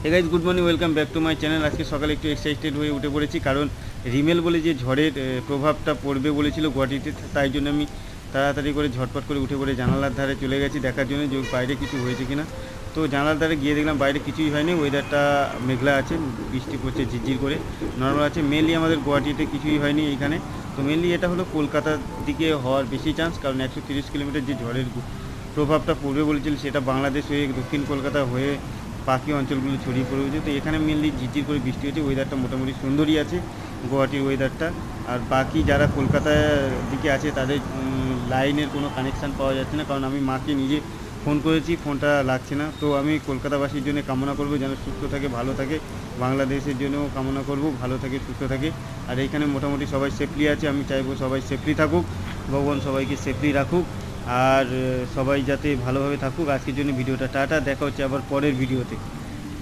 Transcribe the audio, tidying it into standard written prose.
Hey guys, good morning, welcome back to my channel. আজকে সকালে একটু এক্সাইটেড হয়ে উঠে পড়েছি, কারণ রিমেল বলে যে ঝড়ের প্রভাবটা পড়বে বলেছিল গুয়াহাটিতে, তাই জন্য আমি তাড়াতাড়ি করে ঝটপট করে উঠে পড়ে জানালার ধারে চলে গেছি দেখার জন্য যে বাইরে কিছু হয়েছে কিনা। তো জানালার ধারে গিয়ে দেখলাম বাইরে কিছুই হয়নি, ওয়েদারটা মেঘলা আছে, বৃষ্টি পড়ছে ঝিরঝির করে, নর্মাল আছে। মেনলি আমাদের গুয়াহাটিতে কিছুই হয়নি এইখানে। তো মেনলি এটা হলো কলকাতার দিকে হওয়ার বেশি চান্স, কারণ 130 কিলোমিটার যে ঝড়ের প্রভাবটা পড়বে বলেছিল সেটা বাংলাদেশ হয়ে দক্ষিণ কলকাতা হয়ে বাকি অঞ্চলগুলো ছড়িয়ে পড়েছে। তো এখানে মেনলি ঝিরঝির করে বৃষ্টি হয়েছে, ওয়েদারটা মোটামুটি সুন্দরই আছে গুয়াহাটির ওয়েদারটা। আর বাকি যারা কলকাতার দিকে আছে তাদের লাইনের কোনো কানেকশান পাওয়া যাচ্ছে না, কারণ আমি মাকে নিজে ফোন করেছি, ফোনটা লাগছে না। তো আমি কলকাতাবাসীর জন্য কামনা করব যেন সুস্থ থাকে, ভালো থাকে। বাংলাদেশের জন্যও কামনা করব ভালো থাকে, সুস্থ থাকে। আর এইখানে মোটামুটি সবাই সেফলি আছে, আমি চাইবো সবাই সেফলি থাকুক, ভগবান সবাইকে সেফলি রাখুক, আর সবাই যাতে ভালোভাবে থাকুক। আজকের জন্য ভিডিওটা টাটা, দেখা হচ্ছে আবার পরের ভিডিওতে।